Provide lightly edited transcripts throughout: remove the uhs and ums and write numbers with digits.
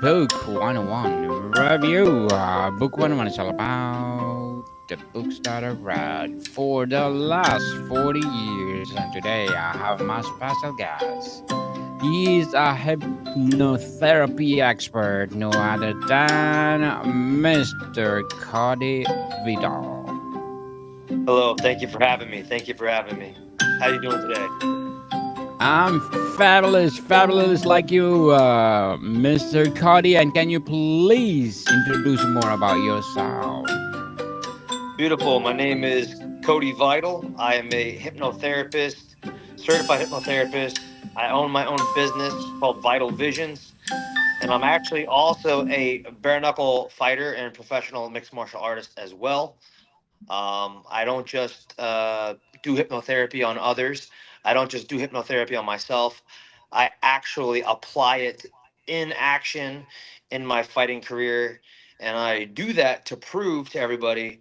Book 101 review. Book 101 is all about the books that I've read for the last 40 years. And today I have my special guest. He is a hypnotherapy expert, no other than Mr. Cody Vidal. Hello, thank you for having me. Thank you for having me. How you doing today? I'm fabulous, fabulous like you, Mr. Cody. And can you please introduce more about yourself? Beautiful. My name is Cody Vidal. I am a hypnotherapist, certified hypnotherapist. I own my own business called Vital Visions, and I'm actually also a bare knuckle fighter and professional mixed martial artist as well. I don't just do hypnotherapy on others. I don't just do hypnotherapy on myself. I actually apply it in action in my fighting career. And I do that to prove to everybody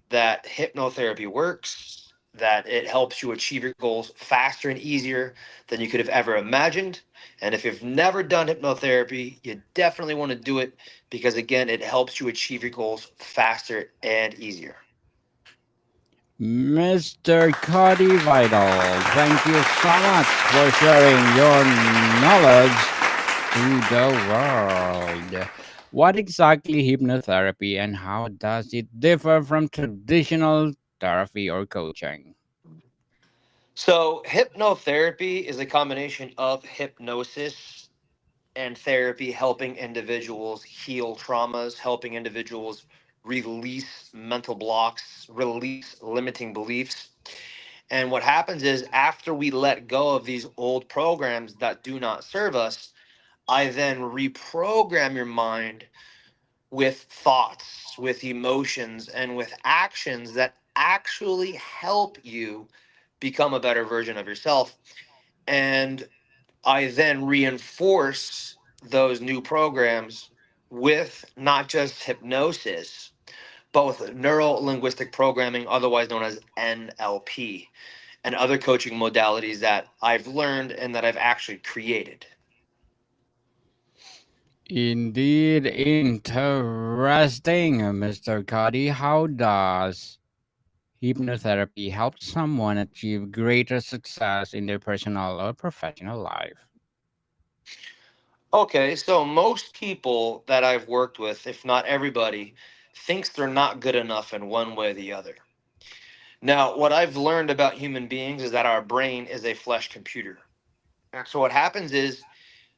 that hypnotherapy works, that it helps you achieve your goals faster and easier than you could have ever imagined. And if you've never done hypnotherapy, you definitely want to do it because, again, it helps you achieve your goals faster and easier. Mr. Cody Vidal, thank you so much for sharing your knowledge to the world. What exactly hypnotherapy and how does it differ from traditional therapy or coaching? So, hypnotherapy is a combination of hypnosis and therapy, helping individuals heal traumas, helping individuals release mental blocks, release limiting beliefs. And what happens is, after we let go of these old programs that do not serve us, I then reprogram your mind with thoughts, with emotions, and with actions that actually help you become a better version of yourself. And I then reinforce those new programs with not just hypnosis, but with neuro linguistic programming, otherwise known as NLP, and other coaching modalities that I've learned and that I've actually created. Indeed, interesting, Mr. Cody. How does hypnotherapy help someone achieve greater success in their personal or professional life? Okay, so most people that I've worked with, if not everybody, thinks they're not good enough in one way or the other. Now, what I've learned about human beings is that our brain is a flesh computer. And so what happens is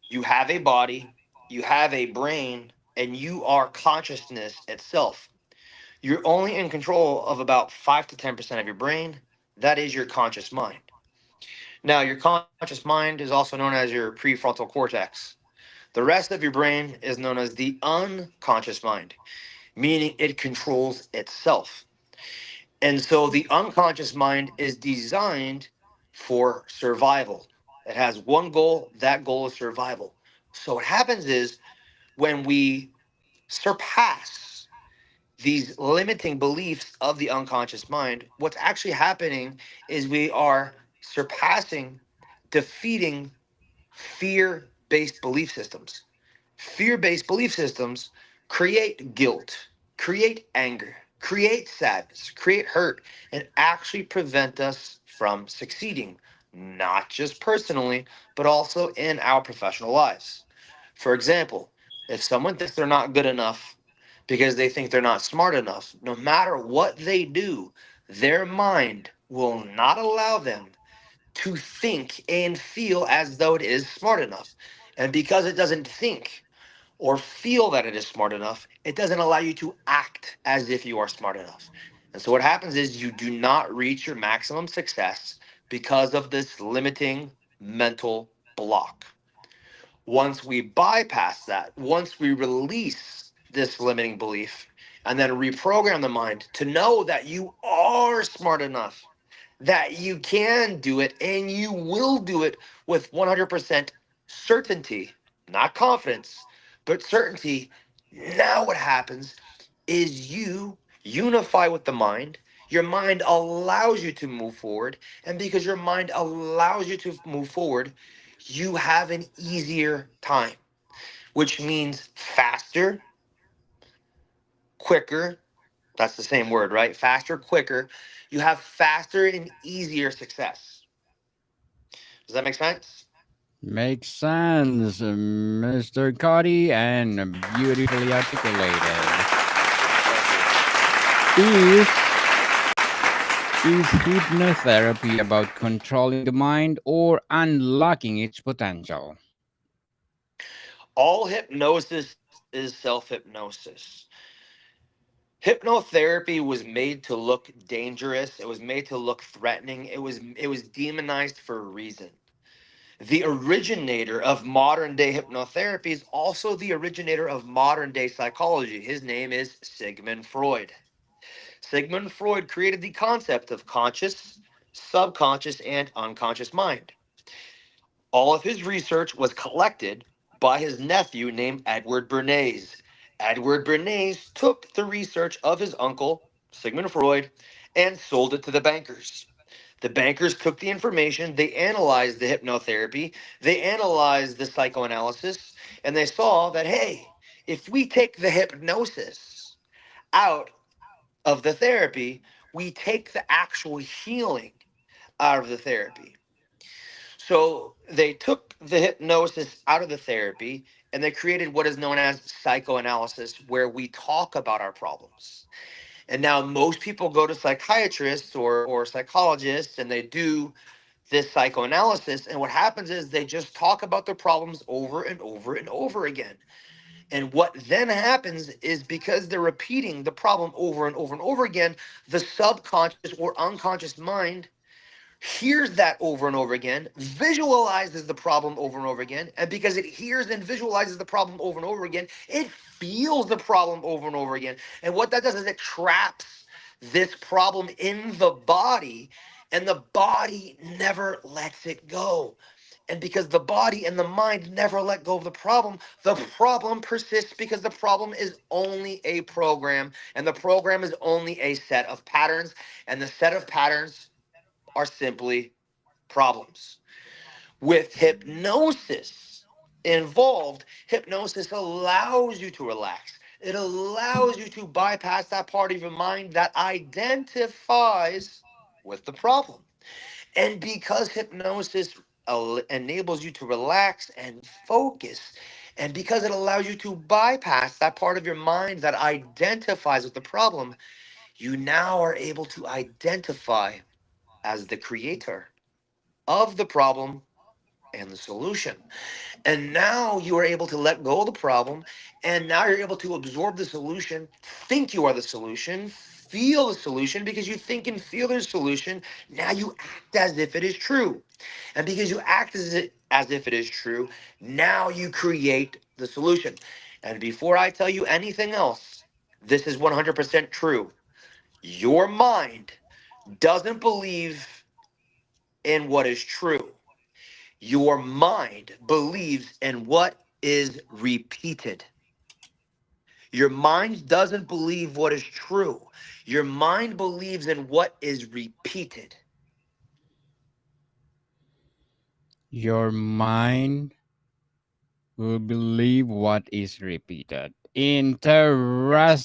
you have a body, you have a brain, and you are consciousness itself. You're only in control of about 5 to 10% of your brain. That is your conscious mind. Now, your conscious mind is also known as your prefrontal cortex. The rest of your brain is known as the unconscious mind, meaning it controls itself. And so the unconscious mind is designed for survival. It has one goal, that goal is survival. So what happens is when we surpass these limiting beliefs of the unconscious mind, what's actually happening is we are surpassing, defeating fear based belief systems. Fear based belief systems create guilt, create anger, create sadness, create hurt, and actually prevent us from succeeding, not just personally, but also in our professional lives. For example, if someone thinks they're not good enough because they think they're not smart enough, no matter what they do, their mind will not allow them to think and feel as though it is smart enough. And because it doesn't think or feel that it is smart enough, it doesn't allow you to act as if you are smart enough. And so what happens is you do not reach your maximum success because of this limiting mental block. Once we bypass that, once we release this limiting belief and then reprogram the mind to know that you are smart enough, that you can do it and you will do it with 100% certainty, not confidence, but certainty. Now, what happens is you unify with the mind. Your mind allows you to move forward. And because your mind allows you to move forward, you have an easier time. which means faster, quicker. That's the same word, right? Faster, quicker. You have faster and easier success. Does that make sense? Makes sense, Mr. Cody, and beautifully articulated. Thank you. Is is hypnotherapy about controlling the mind or unlocking its potential? All hypnosis is self hypnosis. Hypnotherapy was made to look dangerous. It was made to look threatening. It was demonized for a reason. The originator of modern day hypnotherapy is also the originator of modern day psychology. His name is Sigmund Freud. Sigmund Freud created the concept of conscious, subconscious, and unconscious mind. All of his research was collected by his nephew named Edward Bernays. Edward Bernays took the research of his uncle, Sigmund Freud, and sold it to the bankers. The bankers took the information, they analyzed the hypnotherapy, they analyzed the psychoanalysis, and they saw that, hey, if we take the hypnosis out of the therapy, we take the actual healing out of the therapy. So they took the hypnosis out of the therapy and they created what is known as psychoanalysis, where we talk about our problems. And now most people go to psychiatrists or psychologists and they do this psychoanalysis. And what happens is they just talk about their problems over and over and over again. And what then happens is because they're repeating the problem over and over and over again, the subconscious or unconscious mind hears that over and over again, visualizes the problem over and over again, and because it hears and visualizes the problem over and over again, it feels the problem over and over again. And what that does is it traps this problem in the body, and the body never lets it go. And because the body and the mind never let go of the problem persists because the problem is only a program, and the program is only a set of patterns, and the set of patterns are simply problems. With hypnosis involved, hypnosis allows you to relax. It allows you to bypass that part of your mind that identifies with the problem. And because hypnosis enables you to relax and focus, and because it allows you to bypass that part of your mind that identifies with the problem, you now are able to identify as the creator of the problem and the solution. And now you are able to let go of the problem. And now you're able to absorb the solution, think you are the solution, feel the solution because you think and feel the solution. Now you act as if it is true. And because you act as if it is true, now you create the solution. And before I tell you anything else, this is 100% true. Your mind doesn't believe in what is true. Your mind believes in what is repeated. Your mind doesn't believe what is true. Your mind believes in what is repeated. Your mind will believe what is repeated. Interesting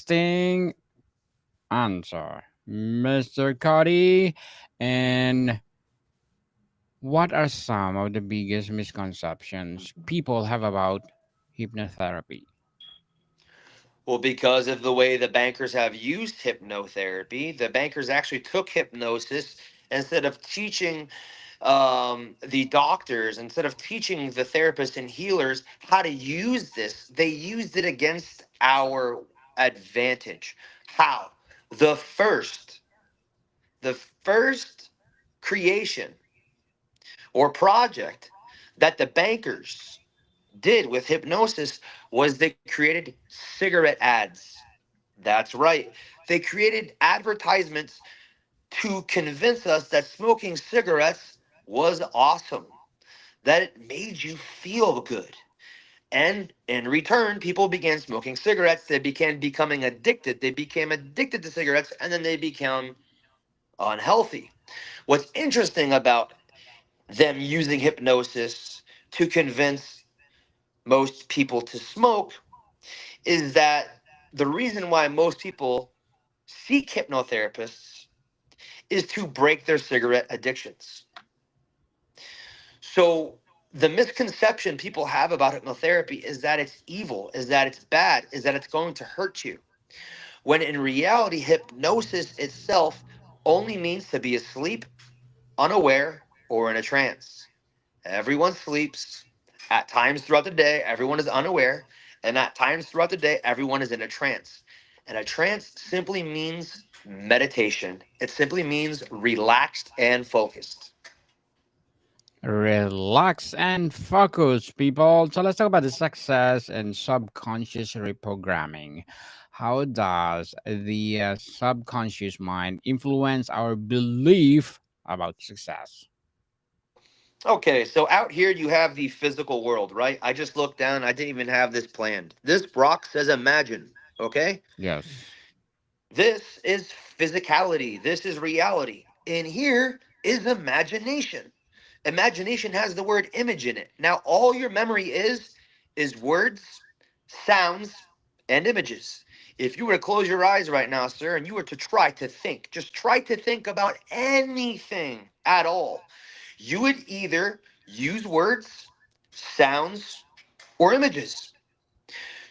answer, Mr. Cody. And what are some of the biggest misconceptions people have about hypnotherapy? Well, because of the way the bankers have used hypnotherapy, the bankers actually took hypnosis instead of teaching the doctors, instead of teaching the therapists and healers how to use this, they used it against our advantage. How? The first, the first creation or project that the bankers did with hypnosis was they created cigarette ads. That's right. They created advertisements to convince us that smoking cigarettes was awesome, that it made you feel good. And in return, people began smoking cigarettes. They began becoming addicted. They became addicted to cigarettes and then they became unhealthy. What's interesting about them using hypnosis to convince most people to smoke is that the reason why most people seek hypnotherapists is to break their cigarette addictions. So the misconception people have about hypnotherapy is that it's evil, is that it's bad, is that it's going to hurt you. When in reality, hypnosis itself only means to be asleep, unaware, or in a trance. Everyone sleeps. At times throughout the day, everyone is unaware. And at times throughout the day, everyone is in a trance. And a trance simply means meditation, it simply means relaxed and focused. Relax and focus, people. So let's talk about the success and subconscious reprogramming. How does the subconscious mind influence our belief about success? Okay, so out here you have the physical world, right? I just looked down, I didn't even have this planned. This rock says imagine, okay? Yes. This is physicality. This is reality. And here is imagination. Imagination has the word image in it. Now, all your memory is words, sounds, and images. If you were to close your eyes right now, sir, and you were to try to think, just try to think about anything at all, you would either use words, sounds, or images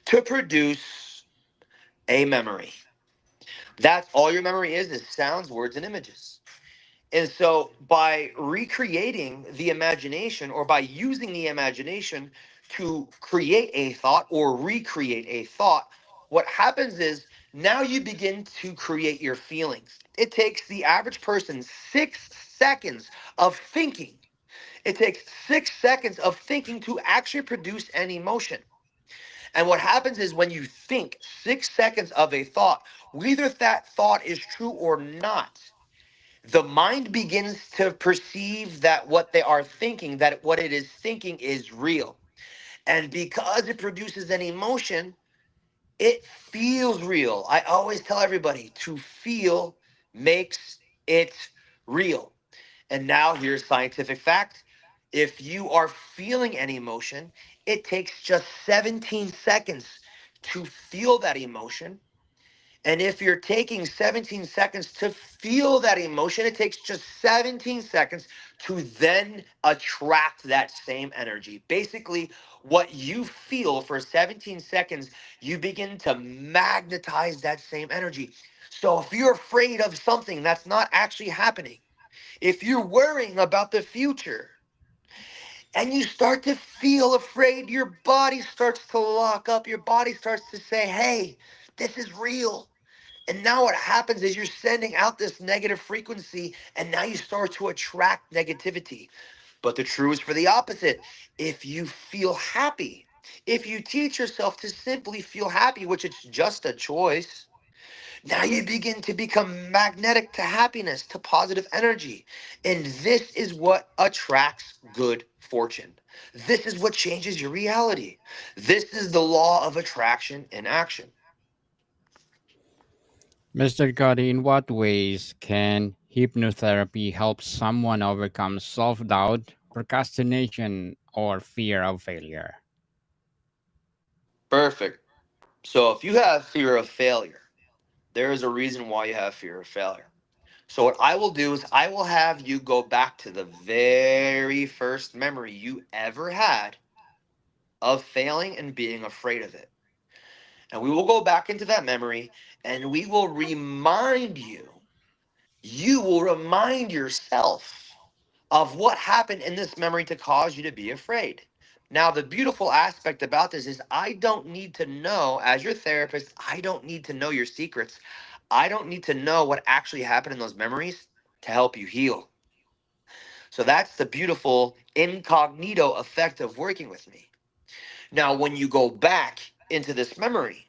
to produce a memory. That's all your memory is sounds, words, and images. And so by recreating the imagination or by using the imagination to create a thought or recreate a thought, what happens is now you begin to create your feelings. It takes the average person 6 seconds of thinking. It takes 6 seconds of thinking to actually produce an emotion. And what happens is when you think 6 seconds of a thought, whether that thought is true or not, the mind begins to perceive that what they are thinking, that what it is thinking is real. And because it produces an emotion, it feels real. I always tell everybody to feel makes it real. And now here's scientific fact. If you are feeling an emotion, it takes just 17 seconds to feel that emotion. And if you're taking 17 seconds to feel that emotion, it takes just 17 seconds to then attract that same energy. Basically, what you feel for 17 seconds, you begin to magnetize that same energy. So if you're afraid of something that's not actually happening, if you're worrying about the future and you start to feel afraid, your body starts to lock up, your body starts to say, hey, this is real. And now what happens is you're sending out this negative frequency, and now you start to attract negativity. But the truth is for the opposite. If you feel happy, if you teach yourself to simply feel happy, which it's just a choice, now you begin to become magnetic to happiness, to positive energy. And this is what attracts good fortune. This is what changes your reality. This is the law of attraction in action. Mr. Cody, in what ways can hypnotherapy help someone overcome self doubt, procrastination, or fear of failure? Perfect. So if you have fear of failure, there is a reason why you have fear of failure. So what I will do is I will have you go back to the very first memory you ever had of failing and being afraid of it. And we will go back into that memory and we will remind you, you will remind yourself of what happened in this memory to cause you to be afraid. Now, the beautiful aspect about this is I don't need to know, as your therapist, I don't need to know your secrets. I don't need to know what actually happened in those memories to help you heal. So that's the beautiful incognito effect of working with me. Now, when you go back into this memory,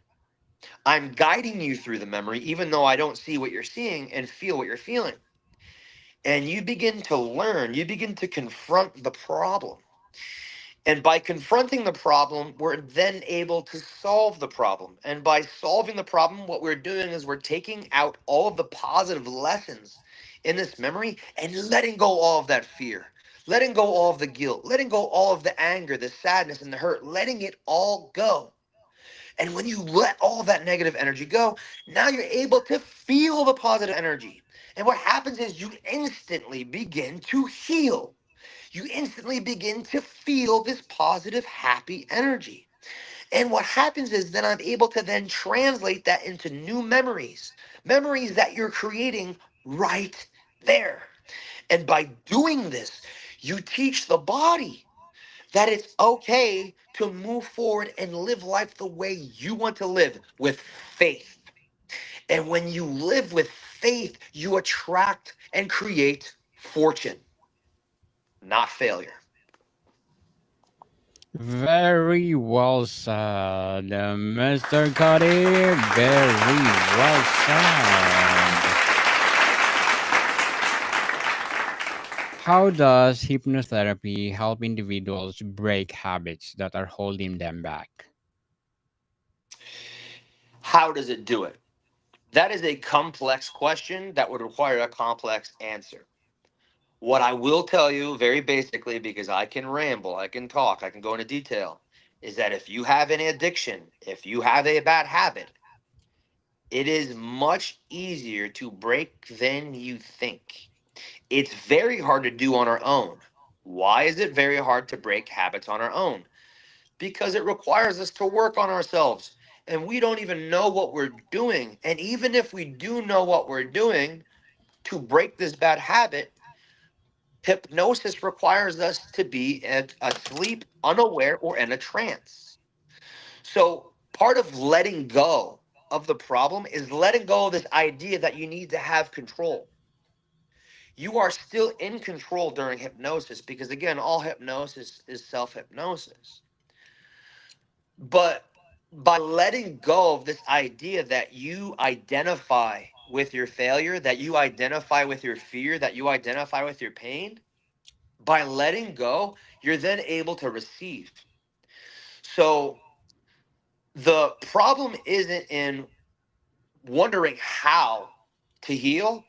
I'm guiding you through the memory, even though I don't see what you're seeing and feel what you're feeling. And you begin to learn, you begin to confront the problem. And by confronting the problem, we're then able to solve the problem. And by solving the problem, what we're doing is we're taking out all of the positive lessons in this memory and letting go all of that fear. letting go all of the guilt, letting go all of the anger, the sadness, and the hurt, letting it all go. And when you let all that negative energy go, now you're able to feel the positive energy. And what happens is you instantly begin to heal. You instantly begin to feel this positive, happy energy. And what happens is then I'm able to then translate that into new memories, memories that you're creating right there. And by doing this, you teach the body that it's okay to move forward and live life the way you want to live with faith. And when you live with faith, you attract and create fortune, not failure. Very well said, Mr. Cody. Very well said. How does hypnotherapy help individuals break habits that are holding them back? How does it do it? That is a complex question that would require a complex answer. What I will tell you very basically, because I can ramble, I can talk, I can go into detail, is that if you have an addiction, if you have a bad habit, it is much easier to break than you think. It's very hard to do on our own. Why is it very hard to break habits on our own? Because it requires us to work on ourselves. And we don't even know what we're doing. And even if we do know what we're doing to break this bad habit, hypnosis requires us to be asleep, unaware, or in a trance. So part of letting go of the problem is letting go of this idea that you need to have control. You are still in control during hypnosis because, again, all hypnosis is self hypnosis. But by letting go of this idea that you identify with your failure, that you identify with your fear, that you identify with your pain, by letting go, you're then able to receive. So the problem isn't in wondering how to heal,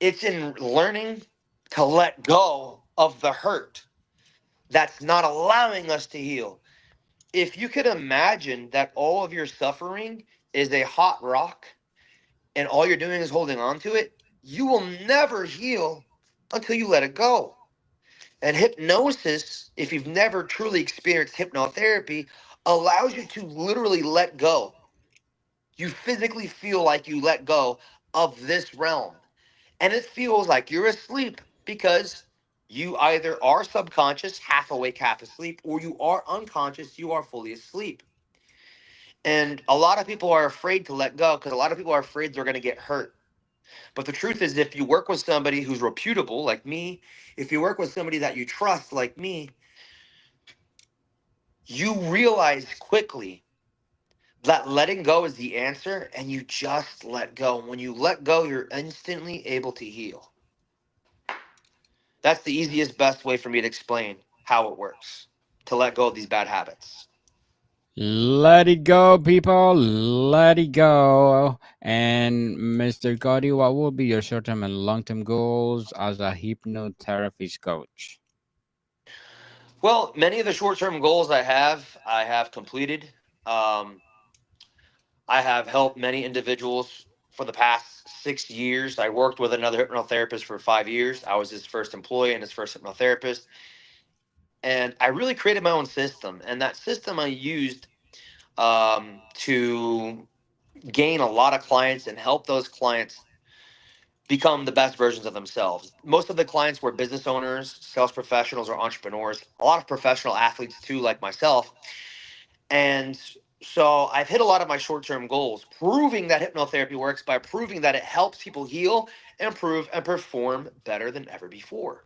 it's in learning to let go of the hurt that's not allowing us to heal. If you could imagine that all of your suffering is a hot rock and all you're doing is holding on to it, you will never heal until you let it go. And hypnosis, if you've never truly experienced hypnotherapy, allows you to literally let go. You physically feel like you let go of this realm. And it feels like you're asleep because you either are subconscious, half awake, half asleep, or you are unconscious, you are fully asleep. And a lot of people are afraid to let go because a lot of people are afraid they're going to get hurt. But the truth is, if you work with somebody who's reputable, like me, if you work with somebody that you trust, like me, you realize quickly that letting go is the answer and you just let go. When you let go, you're instantly able to heal. That's the easiest, best way for me to explain how it works to let go of these bad habits. Let it go, people. Let it go. And Mr. Cody, what will be your short term and long term goals as a hypnotherapist coach? Well, many of the short term goals I have completed. Um, I have helped many individuals for the past 6 years. I worked with another hypnotherapist for 5 years. I was his first employee and his first hypnotherapist. And I really created my own system. And that system I used to gain a lot of clients and help those clients become the best versions of themselves. Most of the clients were business owners, sales professionals, or entrepreneurs, a lot of professional athletes too, like myself. And so I've hit a lot of my short term goals, proving that hypnotherapy works by proving that it helps people heal, improve, and perform better than ever before.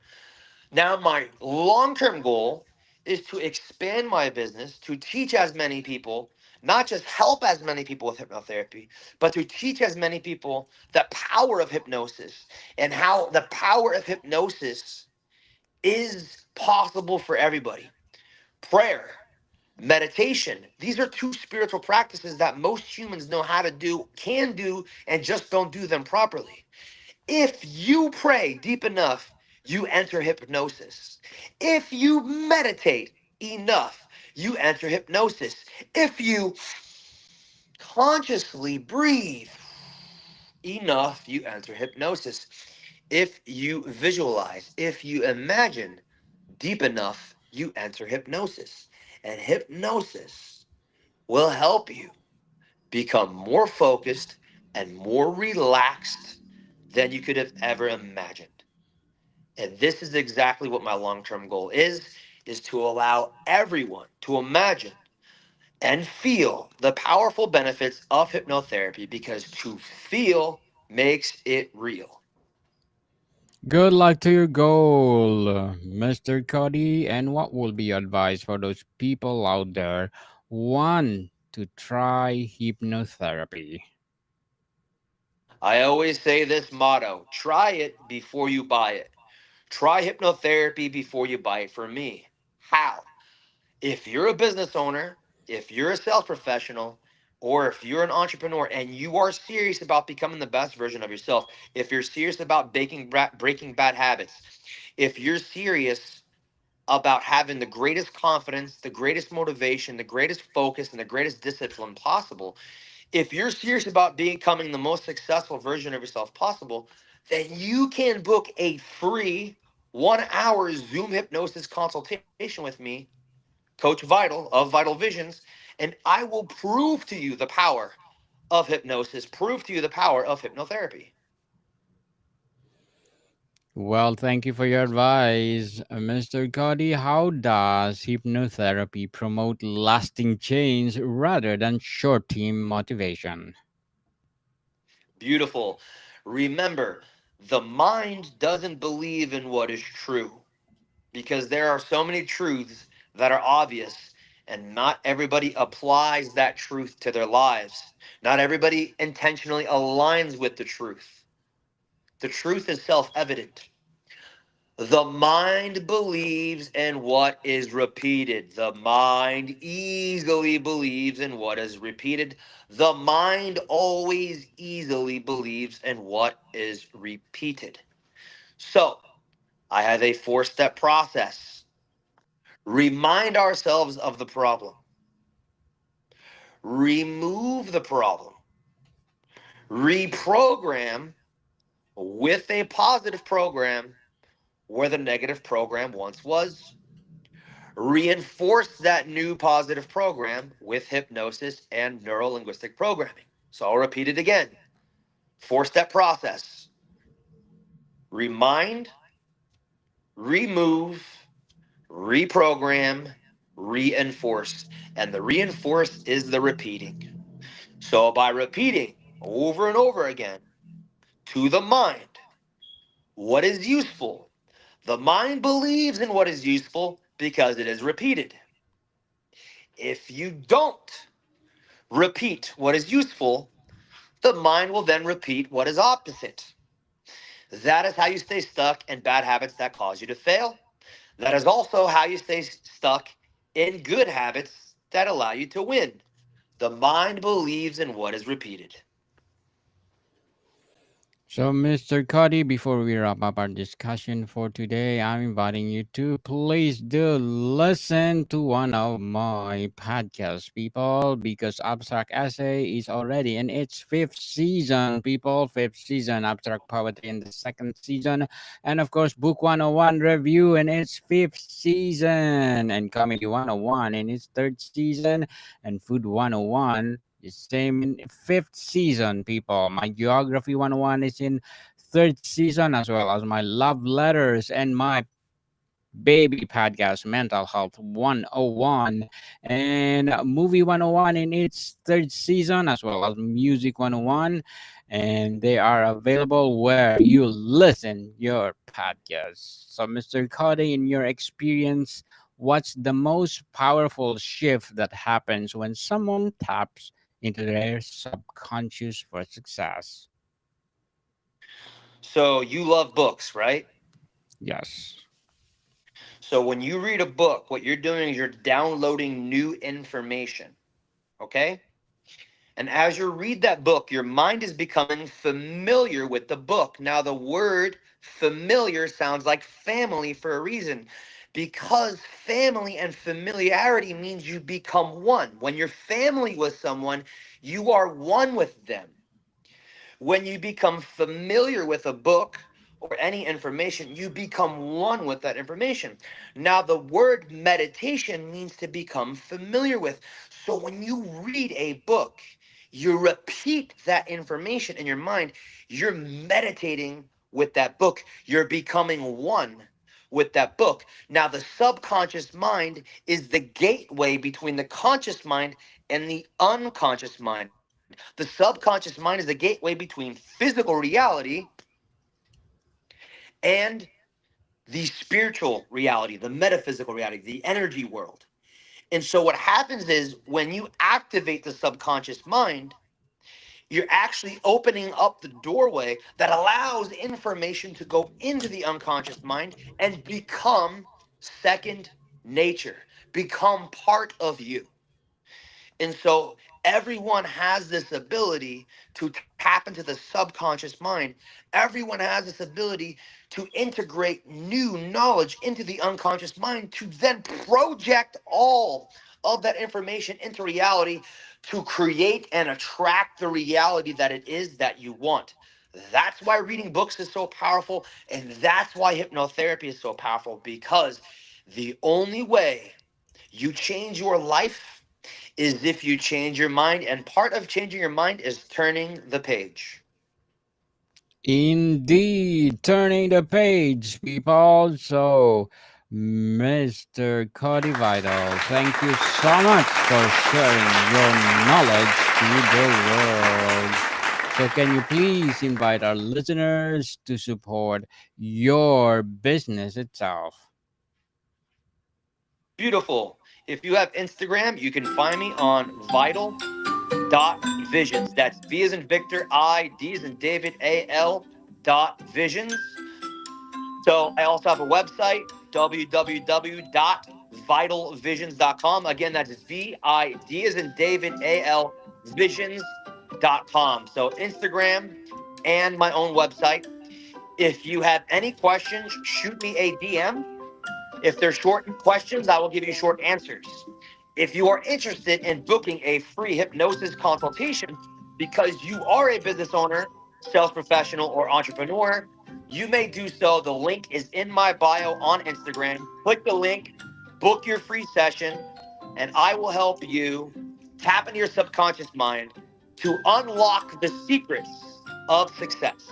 Now, my long term goal is to expand my business, to teach as many people, not just help as many people with hypnotherapy, but to teach as many people the power of hypnosis and how the power of hypnosis is possible for everybody. Prayer, meditation, these are two spiritual practices that most humans know how to do, can do, and just don't do them properly. If you pray deep enough, you enter hypnosis. If you meditate enough, you enter hypnosis. If you consciously breathe enough, you enter hypnosis. If you visualize, if you imagine deep enough, you enter hypnosis. And hypnosis will help you become more focused and more relaxed than you could have ever imagined. And this is exactly what my long-term goal is to allow everyone to imagine and feel the powerful benefits of hypnotherapy because to feel makes it real. Good luck to your goal, Mr. Cody. And what will be your advice for those people out there want to try hypnotherapy? I always say this motto: try it before you buy it. Try hypnotherapy before you buy it. For me, how? If you're a business owner, if you're a sales professional, or if you're an entrepreneur and you are serious about becoming the best version of yourself, if you're serious about breaking bad habits, if you're serious about having the greatest confidence, the greatest motivation, the greatest focus, and the greatest discipline possible, if you're serious about becoming the most successful version of yourself possible, then you can book a free 1 hour Zoom hypnosis consultation with me, Coach Vidal of Vital Visions, and I will prove to you the power of hypnosis, prove to you the power of hypnotherapy. Well, thank you for your advice, Mr. Cody. How does hypnotherapy promote lasting change rather than short term motivation? Beautiful. Remember, the mind doesn't believe in what is true because there are so many truths that are obvious, and not everybody applies that truth to their lives. Not everybody intentionally aligns with the truth. The truth is self evident. The mind believes in what is repeated. The mind easily believes in what is repeated. The mind always easily believes in what is repeated. So, I have a 4 step process. Remind ourselves of the problem, remove the problem, reprogram with a positive program where the negative program once was, reinforce that new positive program with hypnosis and neuro linguistic programming. So I'll repeat it again. 4 step process: remind, remove, reprogram, reinforce. And the reinforce is the repeating. So by repeating over and over again to the mind what is useful, the mind believes in what is useful because it is repeated. If you don't repeat what is useful, the mind will then repeat what is opposite. That is how you stay stuck in bad habits that cause you to fail. That is also how you stay stuck in good habits that allow you to win. The mind believes in what is repeated. So, Mr. Cuddy, before we wrap up our discussion for today, I'm inviting you to please do listen to one of my podcasts, people, because Abstract Essay is already in its fifth season, people. Fifth season, Abstract Poetry in the second season, and of course, Book 101 Review in its fifth season, and Comedy 101 in its third season, and Food 101 is same in fifth season, people. My Geography 101 is in third season, as well as my Love Letters and my baby podcast, Mental Health 101, and Movie 101 in its third season, as well as Music 101. And they are available where you listen your podcasts. So, Mr. Cody, in your experience, what's the most powerful shift that happens when someone taps into their subconscious for success? So you love books, right? Yes. So when you read a book, what you're doing is you're downloading new information. Okay? And as you read that book, your mind is becoming familiar with the book. Now, the word familiar sounds like family for a reason, because family and familiarity means you become one. When you're family with someone, you are one with them. When you become familiar with a book or any information, you become one with that information. Now, the word meditation means to become familiar with. So when you read a book, you repeat that information in your mind, you're meditating with that book, you're becoming one with that book. Now, the subconscious mind is the gateway between the conscious mind and the unconscious mind. The subconscious mind is the gateway between physical reality and the spiritual reality, the metaphysical reality, the energy world. And so, what happens is when you activate the subconscious mind, you're actually opening up the doorway that allows information to go into the unconscious mind and become second nature, become part of you. And so everyone has this ability to tap into the subconscious mind. Everyone has this ability to integrate new knowledge into the unconscious mind to then project all of that information into reality to create and attract the reality that it is that you want. That's why reading books is so powerful. And that's why hypnotherapy is so powerful, because the only way you change your life is if you change your mind. And part of changing your mind is turning the page. Indeed, turning the page, people. So, Mr. Cody Vidal, thank you so much for sharing your knowledge to the world. So, can you please invite our listeners to support your business itself? Beautiful. If you have Instagram, you can find me on vital.visions. That's V as in Victor, I, D as in David, A-L dot visions. So I also have a website, www.vitalvisions.com. Again, that's V-I-D as in David, A-L visions.com. So Instagram and my own website. If you have any questions, shoot me a DM. If they're short questions, I will give you short answers. If you are interested in booking a free hypnosis consultation because you are a business owner, sales professional, or entrepreneur, you may do so. The link is in my bio on Instagram. Click the link, book your free session, and I will help you tap into your subconscious mind to unlock the secrets of success.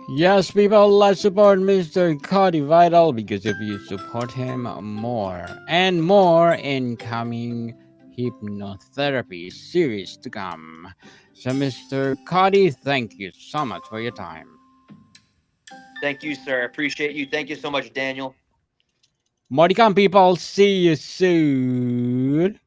Yes, people, let's support Mr. Cody Vidal because if you support him more and more in coming hypnotherapy series to come. So, Mr. Cody, thank you so much for your time. Thank you, sir. I appreciate you. Thank you so much, Daniel. More to come, people. See you soon.